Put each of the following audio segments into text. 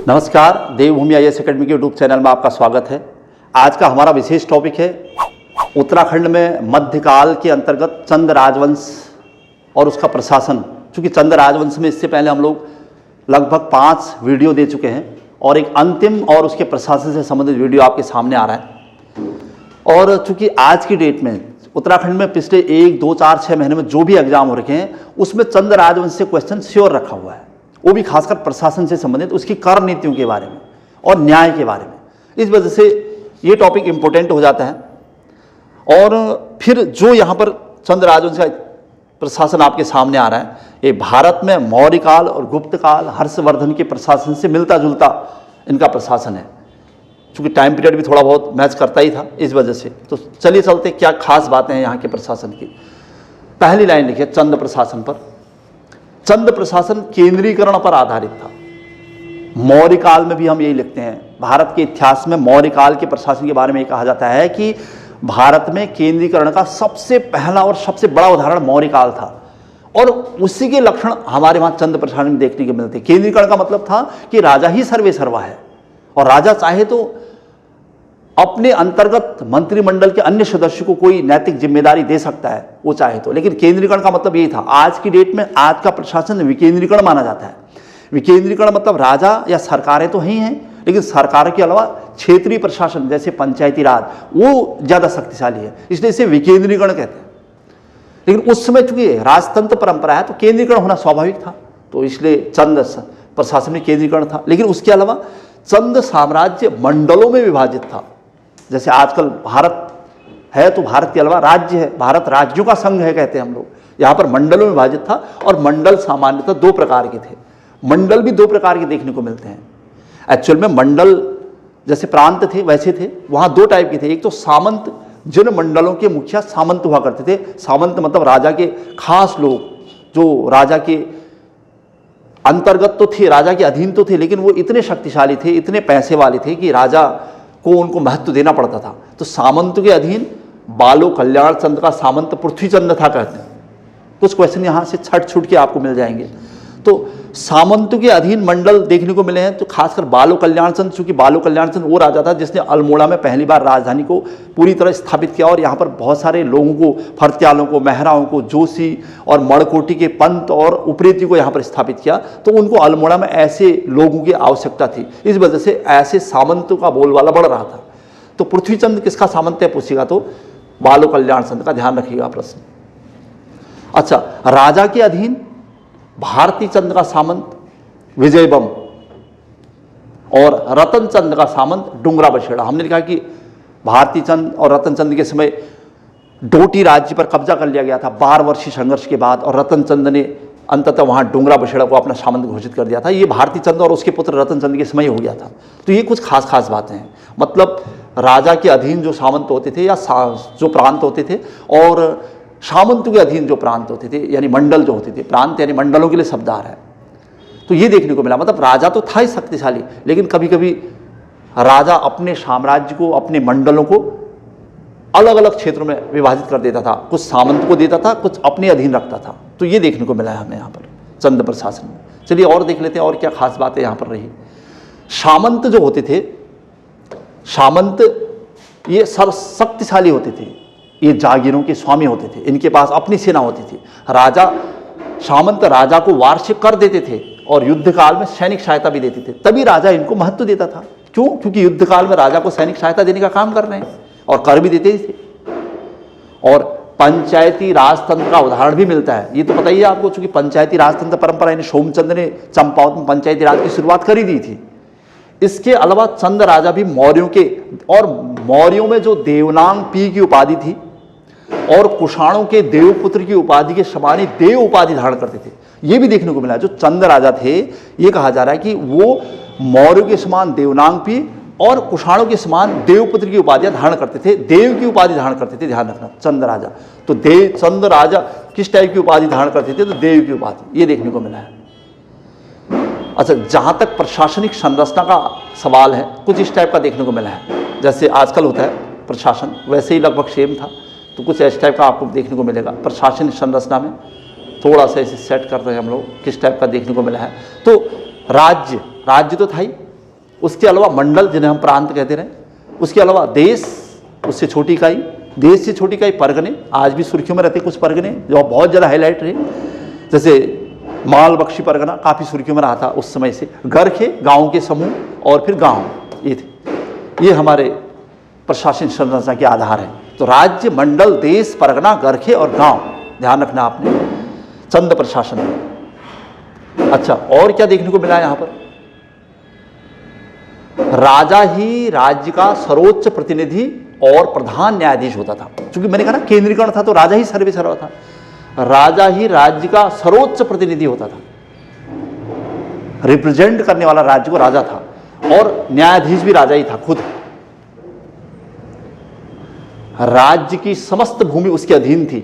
नमस्कार, देवभूमि IAS academy के YouTube channel में आपका स्वागत है। आज का हमारा विशेष टॉपिक है उत्तराखंड में मध्यकाल के अंतर्गत चंद राजवंश और उसका प्रशासन। चूँकि चंद राजवंश में इससे पहले हम लोग लगभग 5 वीडियो दे चुके हैं और एक अंतिम और उसके प्रशासन से संबंधित वीडियो आपके सामने आ रहा है। और चूँकि आज की डेट में उत्तराखंड में पिछले 1, 2, 4, 6 महीने में जो भी एग्जाम हो रखे हैं उसमें चंद राजवंश से क्वेश्चन श्योर रखा हुआ है, वो भी खासकर प्रशासन से संबंधित, उसकी कर नीतियों के बारे में और न्याय के बारे में। इस वजह से ये टॉपिक इंपॉर्टेंट हो जाता है। और फिर जो यहाँ पर चंद राजवंश का प्रशासन आपके सामने आ रहा है, ये भारत में मौर्य काल और गुप्त काल हर्षवर्धन के प्रशासन से मिलता जुलता इनका प्रशासन है। चूँकि टाइम पीरियड भी थोड़ा बहुत मैच करता ही था, इस वजह से। तो चलिए चलते क्या खास बातें हैं यहाँ के प्रशासन की। पहली लाइन लिखिए चंद प्रशासन पर। चंद प्रशासन केंद्रीकरण पर आधारित था। मौर्य काल में भी हम यही लिखते हैं। भारत के इतिहास में मौर्य काल के प्रशासन के बारे में कहा जाता है कि भारत में केंद्रीकरण का सबसे पहला और सबसे बड़ा उदाहरण मौर्य काल था, और उसी के लक्षण हमारे वहाँ चंद प्रशासन में देखने को मिलते। केंद्रीकरण का मतलब था कि राजा ही सर्वे सर्वा है, और राजा चाहे तो अपने अंतर्गत मंत्रिमंडल के अन्य सदस्यों को कोई नैतिक जिम्मेदारी दे सकता है, वो चाहे तो। लेकिन केंद्रीकरण का मतलब यही था। आज की डेट में आज का प्रशासन विकेंद्रीकरण माना जाता है। विकेंद्रीकरण मतलब राजा या सरकारें तो ही हैं, लेकिन सरकार के अलावा क्षेत्रीय प्रशासन जैसे पंचायती राज वो ज़्यादा शक्तिशाली है, इसलिए इसे विकेंद्रीकरण कहते हैं। लेकिन उस समय चूंकि राजतंत्र परंपरा है तो केंद्रीकरण होना स्वाभाविक था, तो इसलिए चंद प्रशासन में केंद्रीकरण था। लेकिन उसके अलावा चंद साम्राज्य मंडलों में विभाजित था। जैसे आजकल भारत है तो भारत के अलावा राज्य है, भारत राज्यों का संघ है कहते हैं हम लोग। यहाँ पर मंडलों में विभाजित था, और मंडल सामान्यतः 2 प्रकार के थे। मंडल भी 2 प्रकार के देखने को मिलते हैं। एक्चुअल में मंडल जैसे प्रांत थे वैसे थे, वहाँ 2 टाइप के थे। एक तो सामंत, जिन मंडलों के मुखिया सामंत हुआ करते थे। सामंत मतलब राजा के खास लोग, जो राजा के अंतर्गत तो थे, राजा के अधीन तो थे, लेकिन वो इतने शक्तिशाली थे, इतने पैसे वाले थे कि राजा को उनको महत्व देना पड़ता था। तो सामंत के अधीन बालो कल्याण चंद का सामंत पृथ्वी चंद था कहते हैं। कुछ क्वेश्चन यहाँ से छट छूट के आपको मिल जाएंगे। तो सामंत के अधीन मंडल देखने को मिले हैं, तो खासकर बालो कल्याण चंद। चूंकि बालो कल्याण चंद वो राजा था जिसने अल्मोड़ा में पहली बार राजधानी को पूरी तरह स्थापित किया, और यहाँ पर बहुत सारे लोगों को, फर्त्यालों को, मेहराओं को, जोशी और मणकोटी के पंत और उपरेती को यहाँ पर स्थापित किया। तो उनको अल्मोड़ा में ऐसे लोगों की आवश्यकता थी, इस वजह से ऐसे सामंतों का बोलबाला बढ़ रहा था। तो पृथ्वीचंद किसका सामंत है पूछेगा तो बालो कल्याण चंद का, ध्यान रखिएगा प्रश्न। अच्छा, राजा के अधीन भारती चंद का सामंत विजयबम और रतन चंद का सामंत डुंगरा बछेड़ा। हमने लिखा कि भारती चंद और रतन चंद के समय डोटी राज्य पर कब्जा कर लिया गया था 12 वर्षीय संघर्ष के बाद, और रतन चंद ने अंततः वहां डुंगरा बछेड़ा को अपना सामंत घोषित कर दिया था। ये भारती चंद और उसके पुत्र रतन चंद के समय हो गया था। तो ये कुछ खास बातें हैं। मतलब राजा के अधीन जो सामंत होते थे या जो प्रांत होते थे, और सामंत के अधीन जो प्रांत होते थे यानी मंडल जो होते थे। प्रांत यानी मंडलों के लिए शब्दार है। तो ये देखने को मिला। मतलब राजा तो था ही शक्तिशाली, लेकिन कभी कभी राजा अपने साम्राज्य को, अपने मंडलों को अलग अलग क्षेत्रों में विभाजित कर देता था। कुछ सामंत को देता था, कुछ अपने अधीन रखता था। तो ये देखने को मिला है हमें यहाँ पर चंद प्रशासन में। चलिए और देख लेते हैं और क्या खास बातें यहाँ पर रही। सामंत जो होते थे, सामंत ये शक्तिशाली होते थे, ये जागीरों के स्वामी होते थे, इनके पास अपनी सेना होती थी। सामंत राजा को वार्षिक कर देते थे और युद्ध काल में सैनिक सहायता भी देते थे, तभी राजा इनको महत्व देता था। क्यों? क्योंकि युद्ध काल में राजा को सैनिक सहायता देने का काम कर रहे हैं, और कर भी देते ही थे। और पंचायती राजतंत्र का उदाहरण भी मिलता है। ये तो पता ही है आपको, चूंकि पंचायती राजतंत्र परंपरा यानी सोमचंद्र ने चंपावत में पंचायती राज की शुरुआत कर ही दी थी। इसके अलावा चंद राजा भी मौर्यों के, और मौर्यों में जो देवनांग पी की उपाधि थी और कुषाणों के देवपुत्र की उपाधि के समान ही देव उपाधि धारण करते थे, ये भी देखने को मिला। जो चंद राजा थे, ये कहा जा रहा है कि वो मौर्यों के समान देवनांग पी और कुषाणों के समान देवपुत्र की उपाधियां धारण करते थे, देव की उपाधि धारण करते थे। ध्यान रखना, चंद राजा। तो चंद राजा किस टाइप की उपाधि धारण करते थे? तो देव की उपाधि, ये देखने को मिला है। अच्छा, जहां तक प्रशासनिक संरचना का सवाल है, कुछ इस टाइप का देखने को मिला है। जैसे आजकल होता है प्रशासन, वैसे ही लगभग सेम था। तो कुछ इस टाइप का आपको देखने को मिलेगा प्रशासनिक संरचना में। थोड़ा सा इसे सेट करते हैं हम लोग, किस टाइप का देखने को मिला है। तो राज्य तो था ही, उसके अलावा मंडल जिन्हें हम प्रांत कहते रहे, उसके अलावा देश, उससे छोटी इकाई, देश से छोटी इकाई परगने, आज भी सुर्खियों में रहते कुछ परगने जो बहुत ज़्यादा हाईलाइट रहे, जैसे माल बख्शी परगना काफ़ी सुर्खियों में रहा था उस समय से। गरखे गाँव के समूह और फिर गाँव, ये थे, ये हमारे प्रशासन संरचना के आधार है। तो राज्य, मंडल, देश, परगना, गरखे और गांव, ध्यान रखना आपने, चंद प्रशासन है। अच्छा, और क्या देखने को मिला यहां पर? राजा ही राज्य का सर्वोच्च प्रतिनिधि और प्रधान न्यायाधीश होता था। क्योंकि मैंने कहा ना केंद्रीकरण था, तो राजा ही सर्वे सर्वा था। राजा ही राज्य का सर्वोच्च प्रतिनिधि होता था, रिप्रेजेंट करने वाला राज्य को राजा था, और न्यायाधीश भी राजा ही था खुद। राज्य की समस्त भूमि उसके अधीन थी।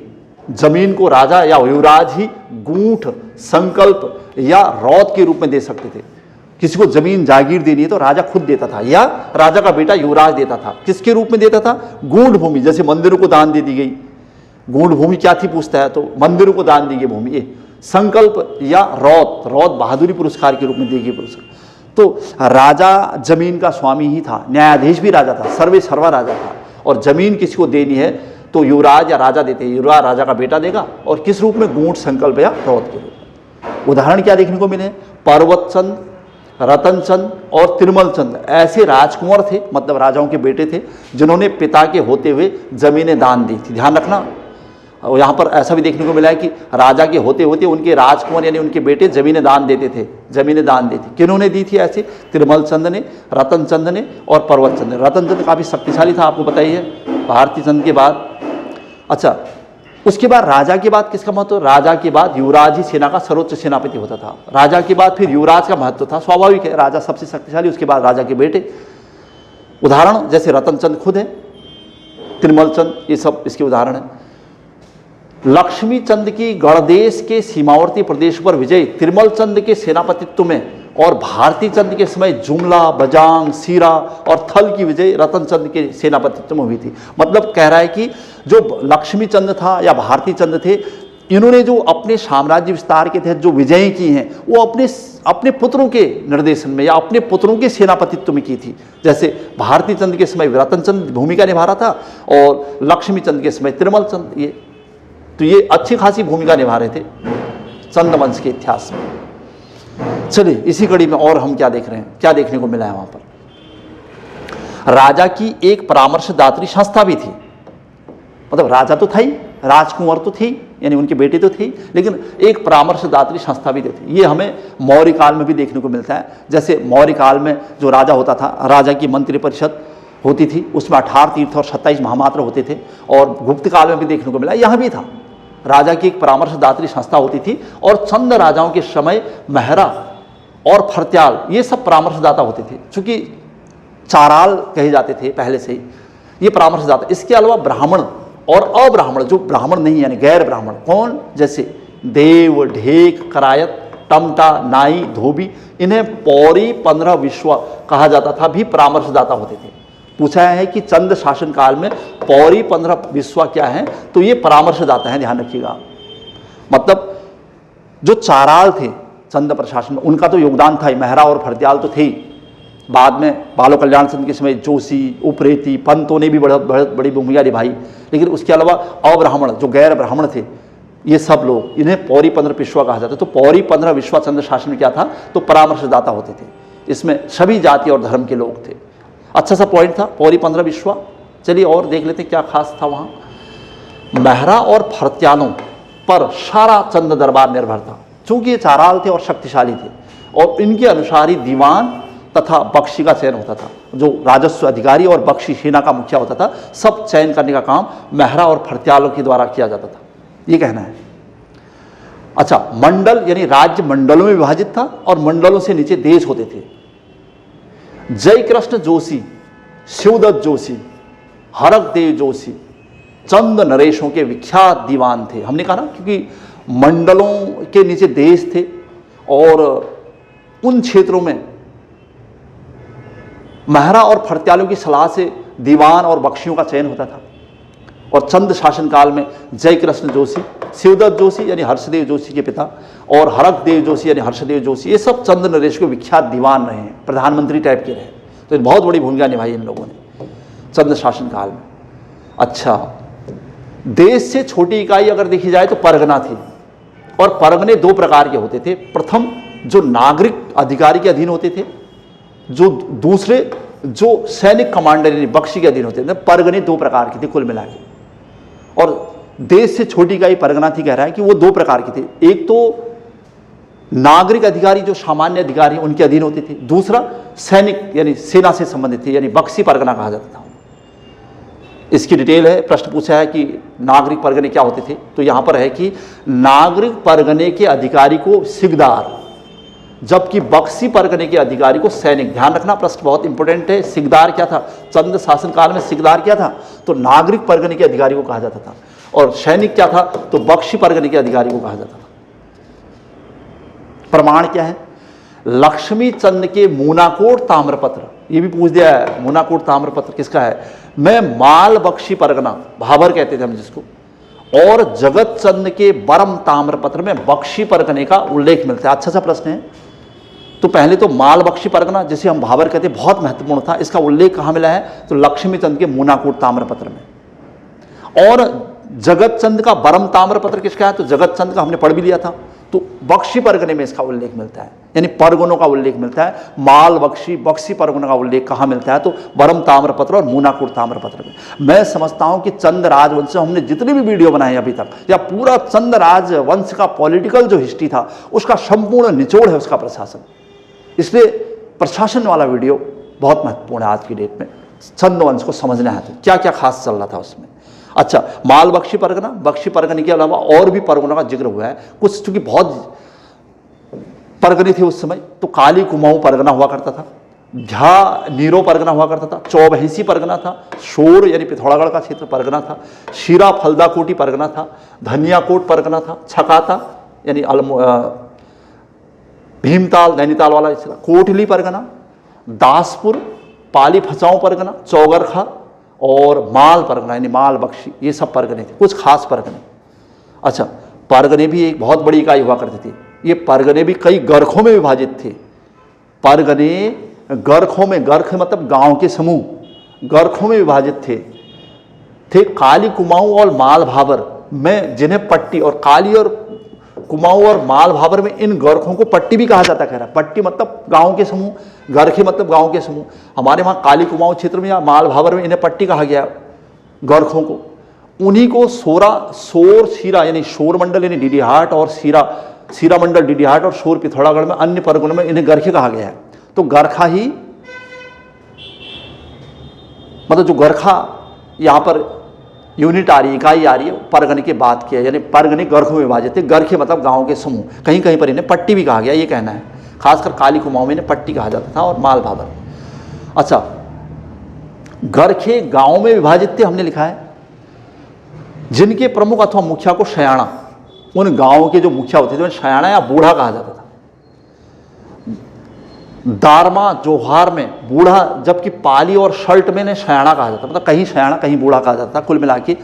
जमीन को राजा या युवराज ही गूंठ, संकल्प या रौत के रूप में दे सकते थे। किसी को जमीन जागीर देनी है तो राजा खुद देता था, या राजा का बेटा युवराज देता था। किसके रूप में देता था? गूंठ भूमि, जैसे मंदिरों को दान दे दी गई। गूंठ भूमि क्या थी पूछता है, तो मंदिरों को दान दी गई भूमि। ये संकल्प या रौत, रौत बहादुरी पुरस्कार के रूप में दी गई पुरस्कार। तो राजा जमीन का स्वामी ही था, न्यायाधीश भी राजा था, सर्वे सर्वा राजा था। और जमीन किसी को देनी है तो युवराज या राजा देते हैं, युवराज राजा का बेटा देगा, और किस रूप में? गूंठ, संकल्प या रौत के रूप में। उदाहरण क्या देखने को मिले? पर्वतचंद, रतनचंद और तिरुमल चंद ऐसे राजकुंवर थे, मतलब राजाओं के बेटे थे, जिन्होंने पिता के होते हुए जमीनें दान दी थी। ध्यान रखना, और यहाँ पर ऐसा भी देखने को मिला है कि राजा के होते होते उनके राजकुंवर यानी उनके बेटे जमीनें दान देते थे, जमीनें दान दी थी। किन्होंने दी थी ऐसे? तिरुमल चंद ने, रतन चंद ने और पर्वत चंद ने। रतन चंद काफ़ी शक्तिशाली था, आपको पता ही है, भारती चंद के बाद। अच्छा, उसके बाद राजा के बाद किसका महत्व? राजा के बाद युवराज ही सेना का सर्वोच्च सेनापति होता था। राजा के बाद फिर युवराज का महत्व था, स्वाभाविक है, राजा सबसे शक्तिशाली, उसके बाद राजा के बेटे। उदाहरण जैसे रतन चंद खुद है, तिरुमल चंद, ये सब इसके उदाहरण है। लक्ष्मी चंद की गणदेश के सीमावर्ती प्रदेश पर विजय तिरुमल चंद के सेनापतित्व में, और भारती चंद के समय जुमला, बजांग, सीरा और थल की विजय रतन चंद के सेनापतित्व में हुई थी। मतलब कह रहा है कि जो लक्ष्मी चंद था या भारती चंद थे, इन्होंने जो अपने साम्राज्य विस्तार के तहत जो विजय की हैं, वो अपने पुत्रों के निर्देशन में या अपने पुत्रों के सेनापतित्व में की थी। जैसे भारती चंद के समय रतन चंद भूमिका निभा रहा था, और लक्ष्मी चंद के समय तिरुमल चंद। ये अच्छी खासी भूमिका निभा रहे थे चंद वंश के इतिहास में। चलिए, इसी कड़ी में और हम क्या देख रहे हैं, क्या देखने को मिला है वहां पर? राजा की एक परामर्शदात्री संस्था भी थी। मतलब राजा तो था ही, राजकुंवर तो थी, यानी उनके बेटे तो थे, लेकिन एक परामर्शदात्री संस्था भी थी। ये हमें मौर्य काल में भी देखने को मिलता है। जैसे मौर्य काल में जो राजा होता था, राजा की मंत्री परिषद होती थी, उसमें 18 तीर्थ और 27 महामात्र होते थे। और गुप्त काल में भी देखने को मिला, यहाँ भी था, राजा की एक परामर्शदात्री संस्था होती थी। और चंद राजाओं के समय महरा और फरत्याल ये सब परामर्शदाता होते थे, चूंकि चाराल कहे जाते थे पहले से ही ये परामर्शदाता। इसके अलावा ब्राह्मण और अब्राह्मण, जो ब्राह्मण नहीं यानी गैर ब्राह्मण, कौन? जैसे देव, ढेक, करायत, टमटा, नाई, धोबी, इन्हें पौरी 15 विश्वा कहा जाता था, भी परामर्शदाता होते थे। पूछा है कि चंद शासन काल में पौरी 15 विश्वा क्या है, तो ये परामर्शदाता हैं, ध्यान रखिएगा। मतलब जो चाराल थे चंद प्रशासन में, उनका तो योगदान था ही, महरा और फरत्याल तो थे ही। बाद में बालो कल्याण चंद के समय जोशी, उपरेती, पंतों ने भी बहुत बड़ी भूमिका निभाई। लेकिन उसके अलावा अब्राह्मण, जो गैर ब्राह्मण थे, ये सब लोग, इन्हें पौरी 15 विश्वा कहा जाता है। तो पौरी 15 विश्वा चंद्र शासन में क्या था, तो परामर्शदाता होते थे। इसमें सभी जाति और धर्म के लोग थे। अच्छा सा पॉइंट था पौरी 15 विश्वा। चलिए और देख लेते क्या खास था वहाँ। महरा और फरत्यालों पर सारा चंद दरबार निर्भर था, चूंकि ये चाराल थे और शक्तिशाली थे, और इनके अनुसार ही दीवान तथा बख्शी का चयन होता था। जो राजस्व अधिकारी और बख्शी सेना का मुखिया होता था, सब चयन करने का काम महरा और फरत्यालों के द्वारा किया जाता था, ये कहना है। अच्छा, मंडल यानी राज्य मंडलों में विभाजित था, और मंडलों से नीचे देश होते थे। जय कृष्ण जोशी, शिवदत्त जोशी, हरकदेव जोशी चंद नरेशों के विख्यात दीवान थे। हमने कहा ना, क्योंकि मंडलों के नीचे देश थे, और उन क्षेत्रों में महरा और फरत्यालों की सलाह से दीवान और बख्शियों का चयन होता था। और चंद शासनकाल में जयकृष्ण जोशी, शिवदत्त जोशी यानी हर्षदेव जोशी के पिता, और हरकदेव जोशी यानी हर्षदेव जोशी, ये सब चंद नरेश के विख्यात दीवान रहे हैं, प्रधानमंत्री टाइप के रहे। तो एक बहुत बड़ी भूमिका निभाई इन लोगों ने चंद शासनकाल में। अच्छा, देश से छोटी इकाई अगर देखी जाए तो परगना थी, और परगने दो प्रकार के होते थे। प्रथम जो नागरिक अधिकारी के अधीन होते थे, जो दूसरे जो सैनिक कमांडर यानी बख्शी के अधीन होते थे। परगने दो प्रकार के थे कुल मिला के, और देश से छोटी इकाई परगना थी कह रहा है कि वो दो प्रकार के थे। एक तो नागरिक अधिकारी जो सामान्य अधिकारी उनके अधीन होते थे, दूसरा सैनिक यानी सेना से संबंधित थे, यानी बख्शी परगना कहा जाता था। इसकी डिटेल है, प्रश्न पूछा है कि नागरिक परगने क्या होते थे, तो यहां पर है कि नागरिक परगने के अधिकारी को सिकदार, जबकि बख्शी परगने के अधिकारी को सैनिक। ध्यान रखना, प्रश्न बहुत इंपॉर्टेंट है। सिकदार क्या था, चंद शासनकाल में सिकदार क्या था, तो नागरिक परगने के अधिकारी को कहा जाता था, और सैनिक क्या था, तो बख्शी परगने के अधिकारी को कहा जाता था। प्रमाण क्या है, लक्ष्मी चंद के मूनाकोट ताम्रपत्र, ये भी पूछ दिया है, मूनाकोट ताम्रपत्र किसका है, मैं माल बख्शी परगना, भाबर कहते थे हम जिसको, और जगत चंद के बरम ताम्रपत्र में बख्शी परगने का उल्लेख मिलता है। अच्छा सा प्रश्न है। तो पहले तो माल बख्शी परगना जिसे हम भाबर कहते हैं बहुत महत्वपूर्ण था, इसका उल्लेख कहाँ मिला है, तो लक्ष्मी चंद के मूनाकोट ताम्रपत्र में। और जगत चंद का बरम ताम्रपत्र किसका है, तो जगत चंद का हमने पढ़ भी लिया था, तो बख्शी परगने में इसका उल्लेख मिलता है, यानी परगनों का उल्लेख मिलता है। माल बख्शी बख्शी परगनों का उल्लेख कहाँ मिलता है, तो बरम ताम्रपत्र और मूनाकोट ताम्रपत्र में। मैं समझता हूं कि चंद राजवंश से हमने जितनी भी वीडियो बनाए अभी तक, या पूरा चंद राजवंश का पॉलिटिकल जो हिस्ट्री था उसका संपूर्ण निचोड़ है उसका प्रशासन, इसलिए प्रशासन वाला वीडियो बहुत महत्वपूर्ण है आज की डेट में। चंद वंश को समझना है तो क्या क्या खास चल रहा था उसमें। अच्छा, माल बख्शी परगना, बख्शी परगने के अलावा और भी परगनों का जिक्र हुआ है कुछ, चूंकि बहुत परगने थे उस समय, तो काली कुमाऊं परगना हुआ करता था, झा नीरो परगना हुआ करता था, चौबहसी परगना था, शोर यानी पिथौरागढ़ का क्षेत्र परगना था, शीरा फलदाकोटी परगना था, धनियाकोट परगना था, छकाता यानी भीमताल नैनीताल वाला हिस्सा, कोटली परगना, दासपुर, पाली फचाऊं परगना, चौगरखा और माल परगना यानी माल बख्शी, ये सब परगने थे, कुछ खास परगने। अच्छा, परगने भी एक बहुत बड़ी इकाई हुआ करती थी। ये परगने भी कई गर्खों में विभाजित थे। परगने गर्खों में, गर्ख मतलब गांव के समूह, गर्खों में विभाजित थे काली कुमाऊं और माल भाबर में, जिन्हें पट्टी, और काली और कुमाऊं और माल भाबर में इन गर्खों को पट्टी भी कहा जाता है। कह रहा पट्टी मतलब गांव के समूह, गर्खे मतलब गांव के समूह। हमारे वहाँ काली कुमाऊं क्षेत्र में या माल भाबर में इन्हें पट्टी कहा गया गर्खों को। उन्हीं को सोर सीरा यानी शोर मंडल यानी डीडीहाट और सीरा मंडल डीडीहाट और शोर पिथौरागढ़ में अन्य परगनों में इन्हें गर्खे कहा गया है। तो गर्खा ही मतलब जो गर्खा यहाँ पर यूनिट आ रही है, इकाई आ रही है, परगने के बात किया, यानी परगने गर्खों में विभाजित थे। गर्खे मतलब गांव के समूह, कहीं कहीं पर इन्हें पट्टी भी कहा गया, ये कहना है। खासकर काली कुमाऊं में इन्हें पट्टी कहा जाता था और माल भाबर। अच्छा, गर्खे गांव में विभाजित थे, हमने लिखा है, जिनके प्रमुख अथवा मुखिया को शयाणा, उन गांवों के जो मुखिया होते थे उन्हें शयाणा या बूढ़ा कहा जाता था। दारमा जोहार में बूढ़ा, जबकि पाली और शर्ट में इन्हें शयाणा कहा जाता, मतलब कहीं शयाणा कहीं बूढ़ा कहा जाता था। कुल मिला के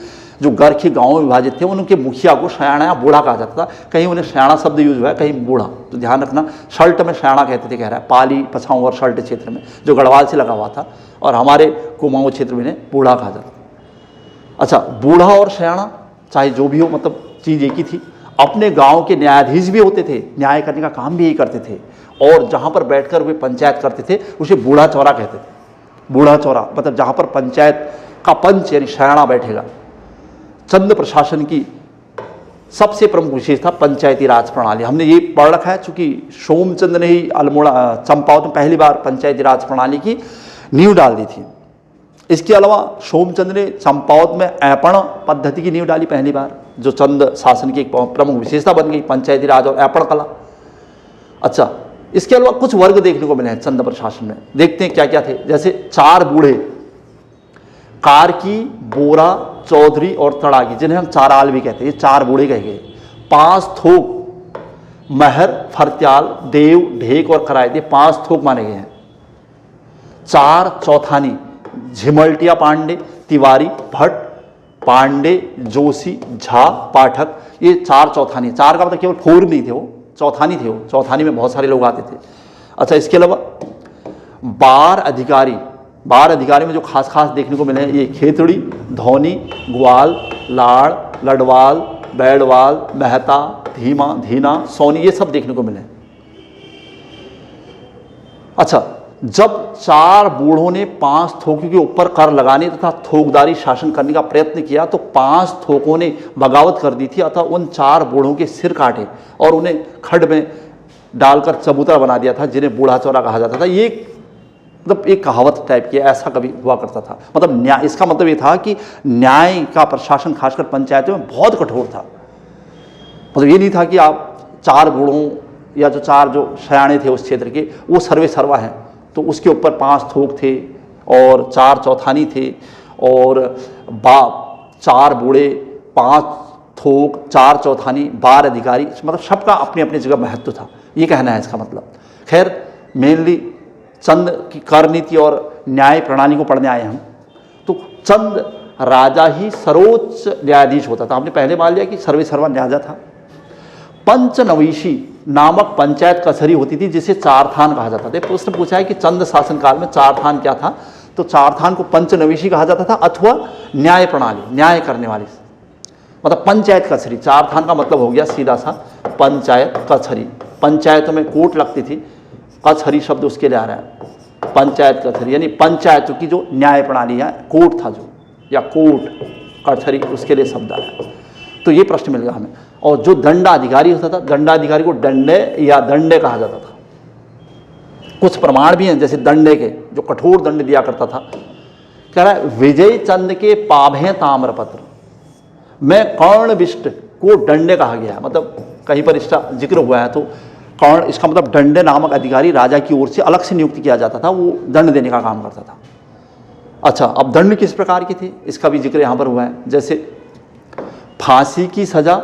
जो गर्खे गांवों में विभाजित थे उनके मुखिया को शयाणा या बूढ़ा कहा जाता था। कहीं उन्हें शयाणा शब्द यूज हुआ है, कहीं बूढ़ा, तो ध्यान रखना। शर्ट में शयाणा कहते थे, कह रहा है, पाली पछाऊं और शर्ट क्षेत्र में जो गढ़वाल से लगा हुआ था, और हमारे कुमाऊं क्षेत्र में इन्हें बूढ़ा कहा जाता था। अच्छा, बूढ़ा और शयाणा चाहे जो भी हो, मतलब चीज़ एक ही थी। अपने गांव के न्यायाधीश भी होते थे, न्याय करने का काम भी यही करते थे, और जहां पर बैठकर वे पंचायत करते थे उसे बूढ़ा चौरा कहते थे। बूढ़ा चौरा मतलब जहां पर पंचायत का पंच यानी शयाणा बैठेगा। चंद प्रशासन की सबसे प्रमुख विशेषता पंचायती राज प्रणाली, हमने ये पढ़ रखा है, चूंकि सोमचंद ने ही अल्मोड़ा चंपावत में पहली बार पंचायती राज प्रणाली की नींव डाल दी थी। इसके अलावा सोमचंद ने चंपावत में ऐपण पद्धति की नींव डाली पहली बार, जो चंद शासन की एक प्रमुख विशेषता बन गई, पंचायती राज और ऐपण कला। अच्छा, इसके अलावा कुछ वर्ग देखने को मिले हैं चंद प्रशासन में, देखते हैं क्या क्या थे। जैसे 4 बूढ़े, कार्की, बोरा, चौधरी और तड़ागी, जिन्हें हम चाराल भी कहते हैं, ये 4 बूढ़े कहे गए। 5 थोक, महर, फरत्याल, देव, ढेक और कराए, 5 थोक माने गए हैं। 4 चौथानी, झिमल्टिया पांडे, तिवारी, भट्ट, पांडे, जोशी, झा, पाठक, ये 4 चौथानी। 4 का मतलब केवल 4 नहीं थे, वो चौथानी थे। वो चौथानी में बहुत सारे लोग आते थे। अच्छा, इसके अलावा बार अधिकारी, बार अधिकारी में जो खास खास देखने को मिले हैं, ये खेतड़ी, धौनी, ग्वाल, लाड़, लडवाल, बैडवाल, मेहता, धीमा, धीना, सोनी, ये सब देखने को मिले हैं। अच्छा, जब 4 बूढ़ों ने 5 थोकों के ऊपर कर लगाने तथा थोकदारी शासन करने का प्रयत्न किया तो 5 थोकों ने बगावत कर दी थी, अतः उन 4 बूढ़ों के सिर काटे और उन्हें खड्ड में डालकर चबूतरा बना दिया था, जिन्हें बूढ़ा चौरा कहा जाता था। ये मतलब एक कहावत टाइप की, ऐसा कभी हुआ करता था। मतलब न्याय, इसका मतलब ये था कि न्याय का प्रशासन खासकर पंचायतों में बहुत कठोर था। मतलब ये नहीं था कि आप 4 बूढ़ों या जो 4 जो सयाने थे उस क्षेत्र के, वो सर्वे सर्वा हैं, तो उसके ऊपर 5 थोक थे और 4 चौथानी थे और 4 बूढ़े, 5 थोक, 4 चौथानी, 12 अधिकारी, मतलब सबका अपनी अपनी जगह महत्व था, ये कहना है इसका मतलब। खैर, मेनली चंद की कर नीति और न्याय प्रणाली को पढ़ने आए हम। तो चंद राजा ही सर्वोच्च न्यायाधीश होता था। हमने पहले मान लिया कि सर्वे सर्वा न्याजा था। पंचनवीशी नामक पंचायत कचहरी होती थी, जिसे 4 थान कहा जाता था। प्रश्न पूछा है कि चंद शासनकाल में 4 थान क्या था, तो 4 थान को पंचनवीशी कहा जाता था अथवा न्याय प्रणाली, न्याय करने वाली, मतलब पंचायत कचहरी। 4 थान का मतलब हो गया सीधा सा पंचायत कचहरी। पंचायतों में कोर्ट लगती थी, कचहरी शब्द उसके लिए आ रहा है, पंचायत कचहरी, यानी पंचायतों की जो न्याय प्रणाली है, कोर्ट था जो, या कोर्ट, कचहरी, उसके लिए शब्द आया। तो ये प्रश्न मिल गया हमें। और जो दंडाधिकारी होता था, दंडाधिकारी को दंडे या दंडे कहा जाता था। कुछ प्रमाण भी हैं, जैसे दंडे के, जो कठोर दंड दिया करता था। कह रहा है, विजय चंद के पाभे ताम्रपत्र में कर्णविष्ट को दंडे कहा गया। मतलब कहीं पर इसका जिक्र हुआ है, तो कर्ण, इसका मतलब दंडे नामक अधिकारी राजा की ओर से अलग से नियुक्त किया जाता था, वो दंड देने का काम करता था। अच्छा, अब दंड किस प्रकार की थी, इसका भी जिक्र यहाँ पर हुआ है। जैसे फांसी की सजा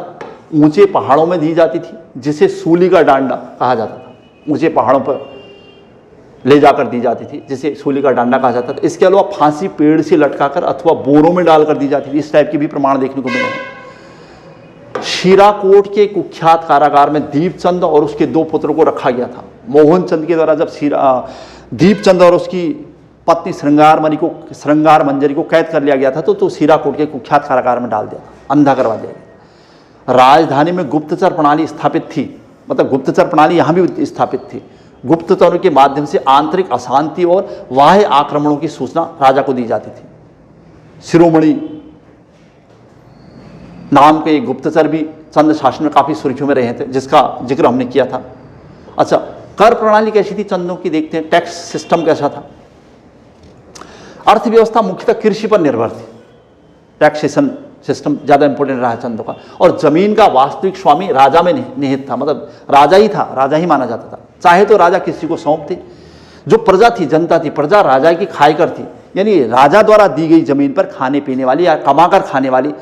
ऊंचे पहाड़ों में दी जाती थी, जिसे सूली का डांडा कहा जाता था। ऊंचे पहाड़ों पर ले जाकर दी जाती थी, जिसे सूली का डांडा कहा जाता था। इसके अलावा फांसी पेड़ से लटकाकर अथवा बोरों में डालकर दी जाती थी। इस टाइप के भी प्रमाण देखने को मिले हैं। शीराकोट के कुख्यात कारागार में दीपचंद और उसके 2 पुत्रों को रखा गया था। मोहनचंद के द्वारा जब दीपचंद और उसकी पत्नी श्रृंगार मंजरी को कैद कर लिया गया था, तो शीराकोट के कुख्यात कारागार में डाल दिया था, अंधा करवा दिया गया। राजधानी में गुप्तचर प्रणाली स्थापित थी, मतलब गुप्तचर प्रणाली यहाँ भी स्थापित थी। गुप्तचरों के माध्यम से आंतरिक अशांति और बाह्य आक्रमणों की सूचना राजा को दी जाती थी। शिरोमणि नाम के गुप्तचर भी चंद शासन में काफी सुर्खियों में रहे थे, जिसका जिक्र हमने किया था। अच्छा, कर प्रणाली कैसी थी चंदों की, देखते हैं। टैक्स सिस्टम कैसा था। अर्थव्यवस्था मुख्यतः कृषि पर निर्भर थी। टैक्सेशन सिस्टम ज़्यादा इंपॉर्टेंट रहा है चंदों का। और जमीन का वास्तविक स्वामी राजा में निहित था, मतलब राजा ही था, राजा ही माना जाता था। चाहे तो राजा किसी को सौंप दे। जो प्रजा थी, जनता थी, प्रजा राजा की खायकर थी, यानी राजा द्वारा दी गई जमीन पर खाने पीने वाली या कमाकर खाने वाली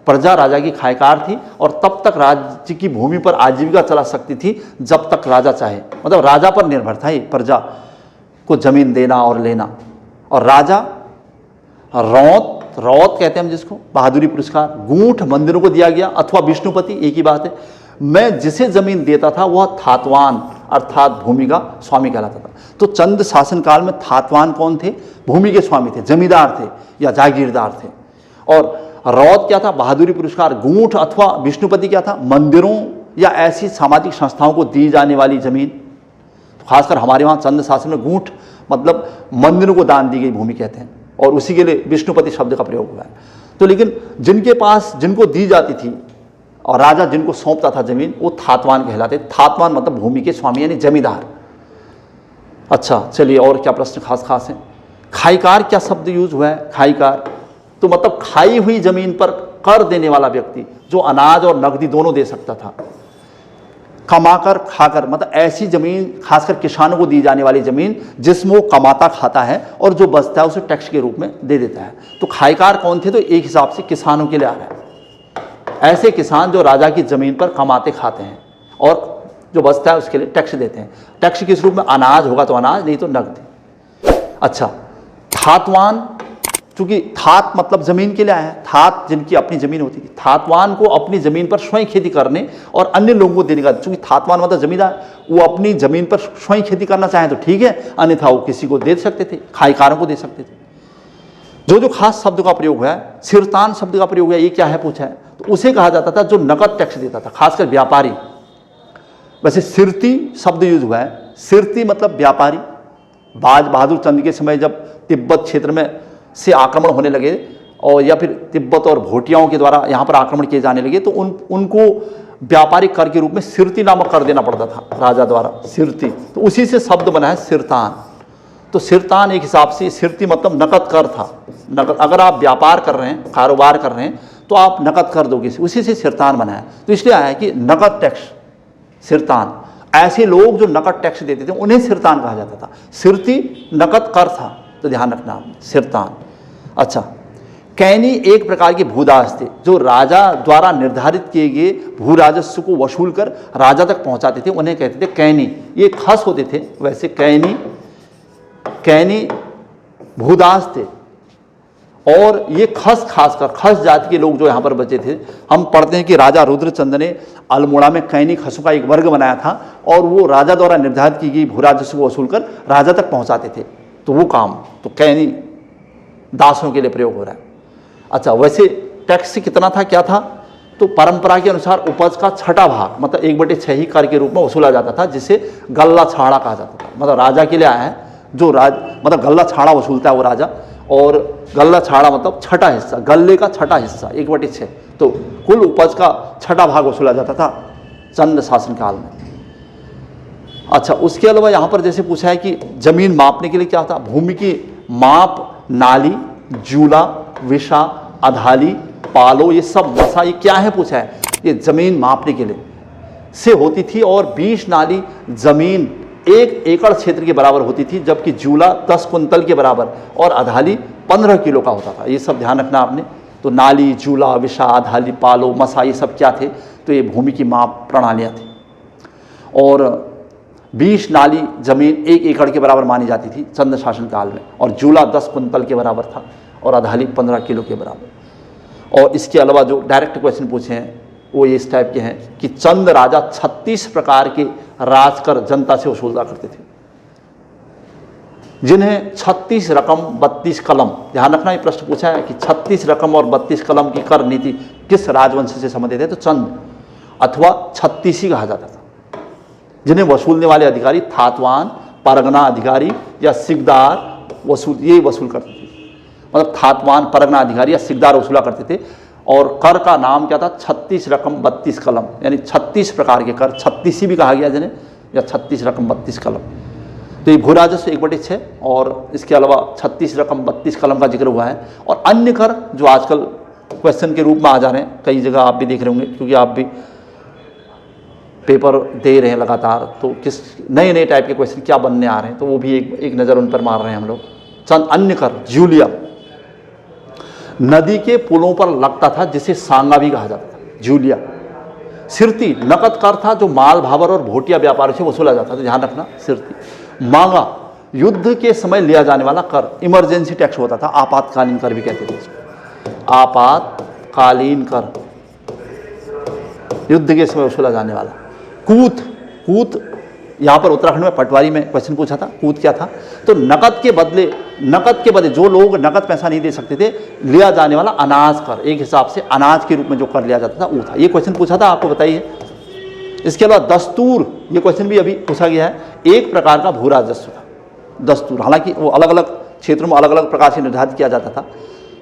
प्रजा राजा की खायकार थी। और तब तक राज्य की भूमि पर आजीविका चला सकती थी जब तक राजा चाहे। मतलब राजा पर निर्भर था ये, प्रजा को जमीन देना और लेना। और राजा रौत कहते हैं हम जिसको, बहादुरी पुरस्कार, गूंठ मंदिरों को दिया गया अथवा विष्णुपति, एक ही बात है। मैं जिसे जमीन देता था वह थातवान अर्थात भूमि का स्वामी कहलाता था। तो चंद शासनकाल में थातवान कौन थे? भूमि के स्वामी थे, जमींदार थे या जागीरदार थे। और रौत क्या था? बहादुरी पुरस्कार। गूंठ अथवा विष्णुपति क्या था? मंदिरों या ऐसी सामाजिक संस्थाओं को दी जाने वाली जमीन। तो खासकर हमारे वहाँ चंद शासन में गूंठ मतलब मंदिरों को दान दी गई भूमि कहते हैं, और उसी के लिए विष्णुपति शब्द का प्रयोग हुआ है। तो लेकिन जिनके पास जिनको दी जाती थी और राजा जिनको सौंपता था जमीन, वो थातवान कहलाते। थातवान मतलब भूमि के स्वामी यानी जमींदार। अच्छा चलिए, और क्या प्रश्न खास हैं? खाईकार क्या शब्द यूज हुआ है? खाईकार तो मतलब खाई हुई जमीन पर कर देने वाला व्यक्ति, जो अनाज और नकदी दोनों दे सकता था। कमाकर खाकर मतलब ऐसी जमीन, खासकर किसानों को दी जाने वाली जमीन जिसमें वो कमाता खाता है और जो बचता है उसे टैक्स के रूप में दे देता है। तो खाईकार कौन थे? तो एक हिसाब से किसानों के लिए आ रहा है। ऐसे किसान जो राजा की जमीन पर कमाते खाते हैं और जो बचता है उसके लिए टैक्स देते हैं। टैक्स किस रूप में? अनाज होगा तो अनाज, नहीं तो नकदी। अच्छा, थातवान चूंकि थात मतलब जमीन के लिए आया है, थात जिनकी अपनी जमीन होती थी, थातवान को अपनी जमीन पर स्वयं खेती करने और अन्य लोगों को देने का, चूंकि थातवान मतलब जमींदार, वो अपनी जमीन पर स्वयं खेती करना चाहे तो ठीक है, अन्यथा वो किसी को दे सकते थे, खाईकारों को दे सकते थे। जो खास शब्द का प्रयोग हुआ है, सिरतान शब्द का प्रयोग हुआ है, ये क्या है पूछा है, तो उसे कहा जाता था जो नकद टैक्स देता था, खासकर व्यापारी। वैसे सिरती शब्द यूज हुआ है, सिरती मतलब व्यापारी। बाज बहादुर चंद के समय जब तिब्बत क्षेत्र में से आक्रमण होने लगे और या फिर तिब्बत और भोटियाओं के द्वारा यहाँ पर आक्रमण किए जाने लगे, तो उनको व्यापारिक कर के रूप में सिरती नामक कर देना पड़ता था राजा द्वारा, सिरती। तो उसी से शब्द बना है सिरतान। तो सिरतान एक हिसाब से, सिरती मतलब नकद कर था, नकद। अगर आप व्यापार कर रहे हैं, कारोबार कर रहे हैं, तो आप नकद कर दोगे, उसी से सिरतान बना है। तो इसलिए आया है कि नकद टैक्स, सिरतान। ऐसे लोग जो नकद टैक्स देते थे उन्हें सिरतान कहा जाता था। सिरती नकद कर था, तो ध्यान रखना, सिरतान। अच्छा, कैनी एक प्रकार के भूदास थे जो राजा द्वारा निर्धारित किए गए भू राजस्व को वसूल कर राजा तक पहुंचाते थे, उन्हें कहते थे कैनी। ये खस होते थे, वैसे कैनी भूदास थे। और ये खस, खासकर खस जाति के लोग जो यहाँ पर बचे थे, हम पढ़ते हैं कि राजा रुद्रचंद ने अल्मोड़ा में कैनी खसों का एक वर्ग बनाया था और वो राजा द्वारा निर्धारित की गई भू राजस्व को वसूल कर राजा तक पहुँचाते थे। तो वो काम तो कैनी दासों के लिए प्रयोग हो रहा है। अच्छा, वैसे टैक्स कितना था, क्या था, तो परंपरा के अनुसार उपज का छठा भाग मतलब 1/6 ही कर के रूप में वसूला जाता था, जिसे गल्ला छाड़ा कहा जाता था। मतलब राजा के लिए आया है, जो मतलब गल्ला छाड़ा वसूलता है वो राजा, और गल्ला छाड़ा मतलब छठा हिस्सा, गल्ले का छठा हिस्सा 1/6। तो कुल उपज का छठा भाग वसूला जाता था चंद शासनकाल में। अच्छा, उसके अलावा यहाँ पर जैसे पूछा है कि जमीन मापने के लिए क्या था, भूमि की माप नाली, जूला, विषा, अधाली, पालो, ये सब मसा, ये क्या है पूछा है, ये जमीन मापने के लिए से होती थी। और 20 नाली जमीन 1 एकड़ क्षेत्र के बराबर होती थी, जबकि जूला 10 कुंतल के बराबर और अधाली 15 किलो का होता था। ये सब ध्यान रखना आपने। तो नाली, जूला, विषा, अधाली, पालो, मसा, ये सब क्या थे, तो ये भूमि की माप प्रणालियाँ थी। और 20 नाली जमीन 1 एकड़ के बराबर मानी जाती थी चंद शासन काल में, और जूला 10 कुंतल के बराबर था और अधाली 15 किलो के बराबर। और इसके अलावा जो डायरेक्ट क्वेश्चन पूछे हैं वो ये इस टाइप के हैं कि चंद राजा 36 प्रकार के राजकर जनता से वसूला करते थे, जिन्हें 36 रकम 32 कलम, ध्यान रखना ये प्रश्न पूछा है कि 36 रकम और 32 कलम की कर नीति किस राजवंश से संबंधित है, तो चंद अथवा 36 ही कहा जाता था, जिन्हें वसूलने वाले अधिकारी थातवान, परगना अधिकारी या सिकदार वसूल करते थे। मतलब थातवान, परगना अधिकारी या सिकदार वसूला करते थे। और कर का नाम क्या था, 36 रकम 32 कलम, यानी 36 प्रकार के कर, 36 भी कहा गया जिन्हें, या 36 रकम 32 कलम। तो ये भू राजस्व 1/6 और इसके अलावा 36 रकम 32 कलम का जिक्र हुआ है। और अन्य कर जो आजकल क्वेश्चन के रूप में आ जा रहे हैं, कई जगह आप भी देख रहे होंगे क्योंकि आप भी पेपर दे रहे हैं लगातार, तो किस नए नए टाइप के क्वेश्चन क्या बनने आ रहे हैं, तो वो भी एक नज़र उन पर मार रहे हैं हम लोग। चंद अन्य कर, जूलिया नदी के पुलों पर लगता था, जिसे सांगा भी कहा जाता था, जूलिया। सिरती नकद कर था जो माल भावर और भोटिया व्यापारियों से वसूला जाता था, ध्यान रखना, सिरती। मांगा युद्ध के समय लिया जाने वाला कर, इमरजेंसी टैक्स होता था, आपातकालीन कर भी कहते थे इसको, आपातकालीन कर, युद्ध के समय वसूला जाने वाला। कूत यहाँ पर उत्तराखंड में पटवारी में क्वेश्चन पूछा था, कूत क्या था, तो नकद के बदले जो लोग नकद पैसा नहीं दे सकते थे, लिया जाने वाला अनाज कर, एक हिसाब से अनाज के रूप में जो कर लिया जाता था वो था। ये क्वेश्चन पूछा था, आपको बताइए। इसके अलावा दस्तूर, ये क्वेश्चन भी अभी पूछा गया है, एक प्रकार का भू राजस्व था दस्तूर, हालांकि वो अलग अलग क्षेत्रों में अलग अलग प्रकार से निर्धारित किया जाता था।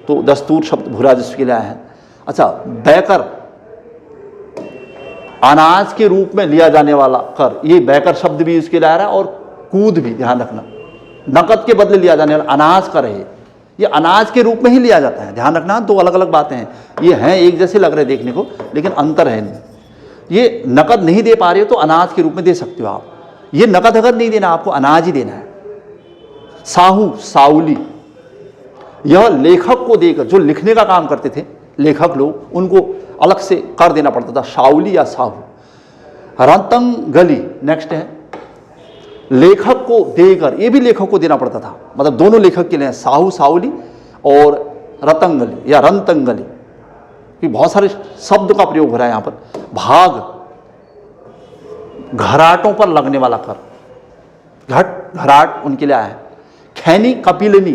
तो दस्तूर शब्द भू राजस्व के लिए आया है। अच्छा, बैकर अनाज के रूप में लिया जाने वाला कर, ये बैकर शब्द भी इसके लिए आ रहा है। और कूद भी ध्यान रखना, नकद के बदले लिया जाने वाला अनाज कर है, ये अनाज के रूप में ही लिया जाता है, ध्यान रखना। दो अलग अलग बातें हैं, ये हैं एक जैसे लग रहे देखने को, लेकिन अंतर है इनमें। ये नकद नहीं दे पा रहे हो तो अनाज के रूप में दे सकते हो आप, ये नकद अगर नहीं देना, आपको अनाज ही देना है। साहू, साउली, यह लेखक को देकर, जो लिखने का काम करते थे लेखक लोग, उनको अलग से कर देना पड़ता था, साउली या साहू। रतंगली नेक्स्ट है, लेखक को देकर, ये भी लेखक को देना पड़ता था, मतलब दोनों लेखक के लिए, साहू साउली और रतंगली या रंतंगली, कि बहुत सारे शब्द का प्रयोग हो रहा है यहाँ पर। भाग, घराटों पर लगने वाला कर, घट घराट उनके लिए आया है। खैनी कपिलनी,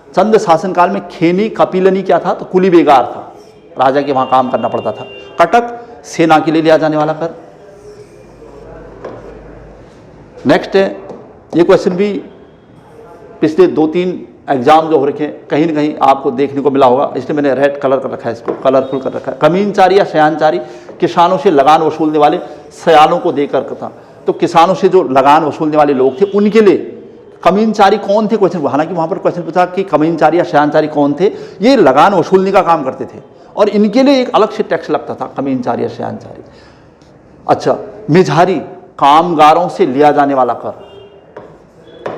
चंद शासनकाल में खैनी कपिलनी क्या था? तो कुली बेगार था, राजा के वहां काम करना पड़ता था। कटक, सेना के लिए लिया जाने वाला कर। नेक्स्ट है, ये क्वेश्चन भी पिछले 2-3 एग्जाम जो हो रखे हैं कहीं ना कहीं आपको देखने को मिला होगा, इसलिए मैंने रेड कलर कर रखा है, इसको कलरफुल कर रखा है। कमीनचारी या शयानचारी, किसानों से लगान वसूलने वाले सयानों को देकर था। तो किसानों से जो लगान वसूलने वाले लोग थे उनके लिए कमीनचारी कौन थे? क्वेश्चन, हालांकि वहां पर क्वेश्चन पूछा कि कमीनचारी या शयानचारी कौन थे? ये लगान वसूलने का काम करते थे और इनके लिए एक अलग से टैक्स लगता था, कमीनचारी या शयानचारी। अच्छा, मेझारी, कामगारों से लिया जाने वाला कर,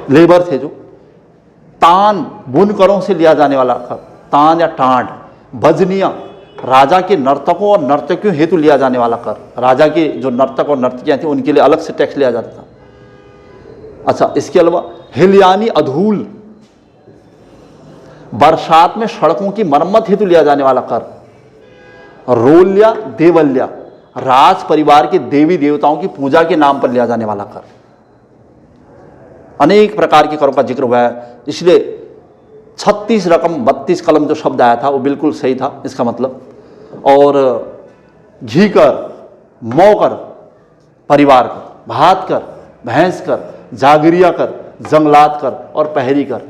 लेबर थे जो। तान, बुनकरों से लिया जाने वाला कर, तान या टांड। बजनिया, राजा के नर्तकों और नर्तकियों हेतु लिया जाने वाला कर, राजा के जो नर्तक और नर्तकियां थी उनके लिए अलग से टैक्स लिया जाता था। अच्छा, इसके अलावा हिलयानी अधूल, बरसात में सड़कों की मरम्मत हेतु लिया जाने वाला कर। रोल्या देवल्या, राज परिवार के देवी देवताओं की पूजा के नाम पर लिया जाने वाला कर। अनेक प्रकार के करों का जिक्र हुआ है, इसलिए 36 रकम 32 कलम जो शब्द आया था वो बिल्कुल सही था इसका मतलब। और घी कर, मौकर, परिवार कर, भात कर, भैंस कर, जागरिया कर, जंगलात कर और पहरी कर,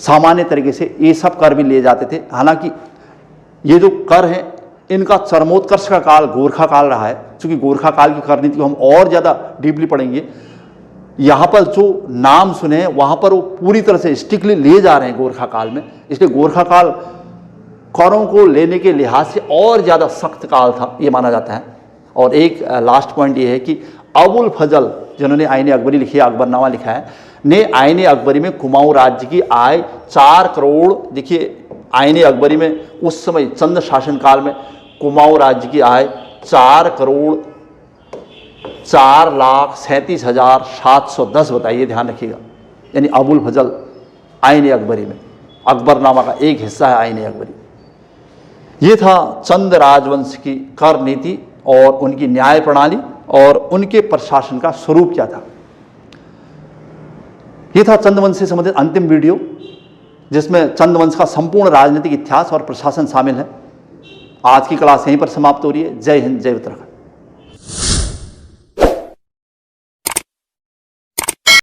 सामान्य तरीके से ये सब कर भी लिए जाते थे। हालांकि ये जो कर हैं इनका चरमोत्कर्ष का काल गोरखा काल रहा है, क्योंकि गोरखा काल की कर नीति को हम और ज़्यादा डीपली पढ़ेंगे। यहाँ पर जो नाम सुने वहाँ पर वो पूरी तरह से स्ट्रिक्टली लिए जा रहे हैं गोरखा काल में, इसलिए गोरखा काल करों को लेने के लिहाज से और ज़्यादा सख्त काल था ये माना जाता है। और एक लास्ट पॉइंट ये है कि अबुल फजल, जिन्होंने आईने अकबरी लिखी है, अकबरनामा लिखा है, ने आईने अकबरी में कुमाऊं राज्य की आय 4 करोड़, देखिए आईने अकबरी में उस समय चंद शासनकाल में कुमाऊं राज्य की आय 4 करोड़ 4,37,710 बताइए, ध्यान रखिएगा। यानी अबुल फजल आईने अकबरी में, अकबरनामा का एक हिस्सा है आईने अकबरी। ये था चंद राजवंश की कर नीति और उनकी न्याय प्रणाली और उनके प्रशासन का स्वरूप क्या था। ये था चंद वंश से संबंधित अंतिम वीडियो, जिसमें चंद वंश का संपूर्ण राजनीतिक इतिहास और प्रशासन शामिल है। आज की क्लास यहीं पर समाप्त हो रही है। जय हिंद, जय उत्तराखंड।